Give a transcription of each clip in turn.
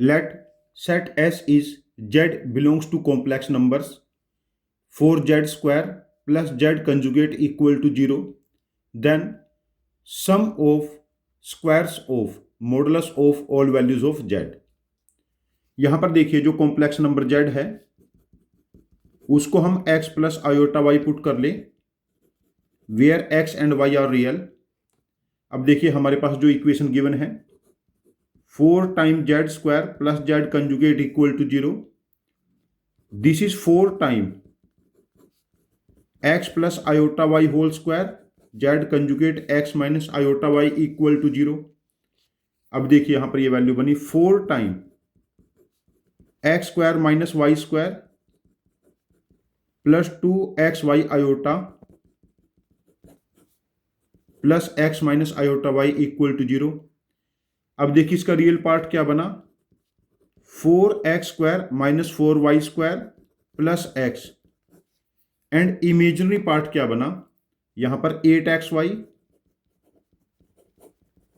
Let set S is Z belongs to complex numbers 4Z square plus Z conjugate equal to 0, then sum of squares of modulus of all values of Z। यहां पर देखिए जो complex number Z है उसको हम x plus iota y put कर ले where x and y are real. अब देखिए हमारे पास जो इक्वेशन गिवन है 4 time Z square plus Z conjugate equal to 0, this is 4 time x plus iota y whole square Z conjugate x minus iota y equal to 0। अब देखिए यहां पर ये वैल्यू बनी 4 time x square minus y square plus 2xy iota plus x minus iota y equal to 0। अब देखिए इसका real part क्या बना 4x square minus 4y square plus x, and imaginary part क्या बना यहां पर 8xy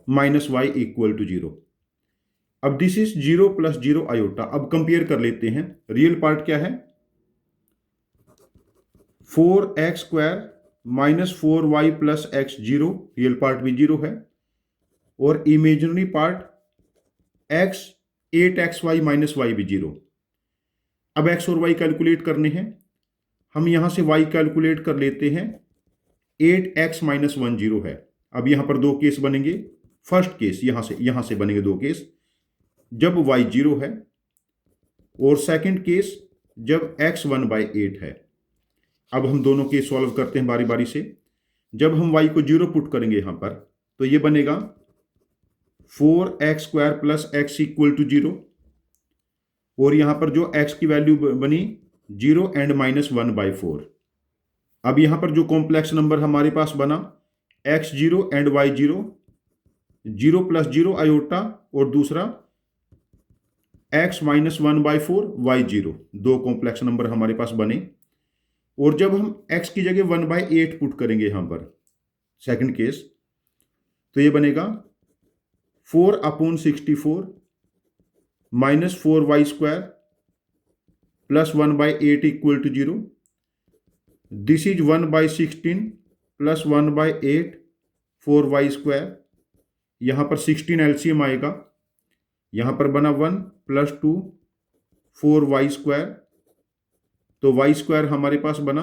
minus y equal to 0। अब दिस इज 0 प्लस 0 आयोटा। अब कंपेयर कर लेते हैं, रियल पार्ट क्या है 4x square minus 4y plus x 0, real part भी 0 है, और imaginary part x 8xy minus y भी 0। अब x और y कैलकुलेट करने हैं, हम यहां से y कैलकुलेट कर लेते हैं 8x माइनस 1 0 है। अब यहां पर दो केस बनेंगे, फर्स्ट केस यहां से बनेंगे दो केस जब y 0 है, और सेकंड केस जब x 1/8 है। अब हम दोनों केस सॉल्व करते हैं बारी बारी से। जब हम y को 0 पुट करेंगे यहां पर तो ये बनेगा 4x square plus x equal to 0, और यहां पर जो x की वैल्यू बनी 0 एंड माइनस 1/4। अब यहां पर जो कॉम्प्लेक्स नंबर हमारे पास बना x 0 and y 0, 0 plus 0 iota, और दूसरा x माइनस 1/4 y 0, दो कॉम्प्लेक्स नंबर हमारे पास बने। और जब हम x की जगह 1/8 पुट करेंगे यहां पर सेकंड केस, तो ये बनेगा 4/64 minus 4y square plus 1/8 equal to 0, this is 1/16 plus 1/8 4y square. यहां पर 16 एलसीएम आएगा, यहां पर बना 1 प्लस 2 4y स्क्वायर, तो y स्क्वायर हमारे पास बना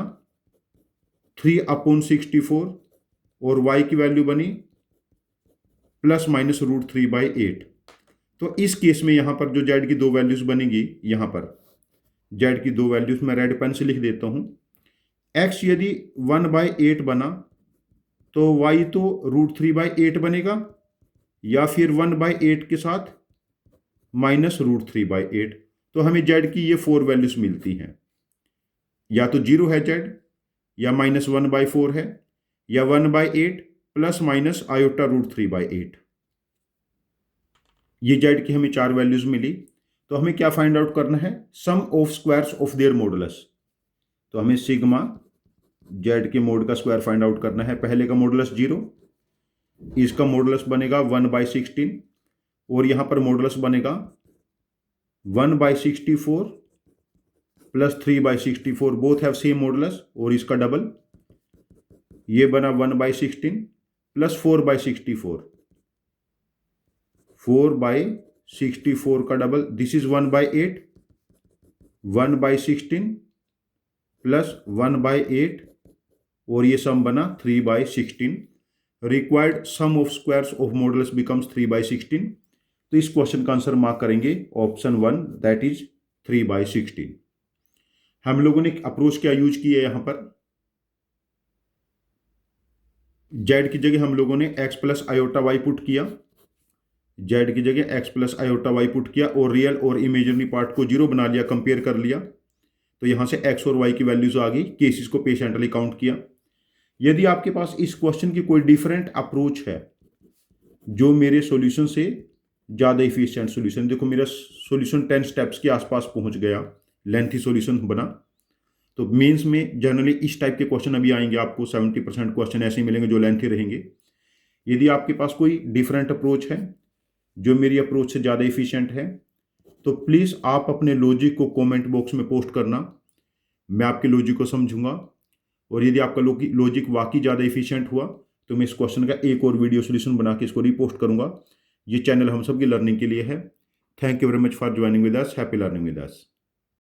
3/64, और y की वैल्यू बनी प्लस माइनस √3/8। तो इस केस में यहां पर जो z की दो वैल्यूज बनेगी, यहां पर z की दो वैल्यूज मैं रेड पेन से लिख देता हूं। x यदि 1/8 बना तो y तो √3/8 बनेगा, या फिर 1/8 के साथ माइनस √3/8। तो हमें z की ये 4 वैल्यूज मिलती हैं, या तो 0 है z, या माइनस 1/4 है, या 1/8 प्लस माइनस आयोटा √3/8। ये z की हमें 4 वैल्यूज मिली। तो हमें क्या फाइंड आउट करना है, sum of squares of their modulus. तो हमें सिग्मा z के मोड का स्क्वायर फाइंड आउट करना है। पहले का मॉडुलस 0, इसका मॉडुलस बनेगा 1/16, और यहां पर मॉडुलस बनेगा 1/64 plus 3/64, both have same modulus, और इसका डबल ये बना 1/16 प्लस 4/64, 4/64 का डबल, दिस इज 1/8, 1/16 प्लस 1/8, और ये सम बना 3/16। Required sum of squares of modulus becomes 3/16। तो इस क्वेश्चन का आंसर मार्क करेंगे ऑप्शन 1, दैट इज 3/16। हम लोगों ने अप्रोच क्या यूज की है, यहां पर z की जगह हम लोगों ने x plus iota y put किया, z की जगह x plus iota y put किया, और रियल और इमेजिनरी पार्ट को 0 बना लिया, कंपेयर कर लिया, तो यहां से x और y की वैल्यूज आ गई, केसेस को पेशेंटली काउंट किया। यदि आपके पास इस क्वेश्चन की कोई डिफरेंट अप्रोच है जो मेरे सॉल्यूशन से ज़्यादा इफिशिएंट सॉल्यूशन, देखो मेरा सॉल्यूशन 10 स्टेप्स के आसपास पहुंच गया, लेंथी सॉल्यूशन बना। तो मेंस में जनरली इस टाइप के क्वेश्चन अभी आएंगे, आपको 70% क्वेश्चन ऐसे मिलेंगे जो लेंथी रहेंगे। यदि आपके पास कोई डिफरेंट अप्रोच है जो मेरी अप्रोच से ज़्यादा इफिशिएंट है, तो प्लीज़ आप अपने लॉजिक को कमेंट बॉक्स में पोस्ट करना, मैं आपके लॉजिक को समझूंगा। और यदि आपका लॉजिक वाकई ज़्यादा इफिशिएंट हुआ तो मैं इस क्वेश्चन का एक और वीडियो सोल्यूशन बना के इसको रीपोस्ट करूंगा। ये चैनल हम सब की लर्निंग के लिए है। Thank you very much for joining with us. Happy learning with us.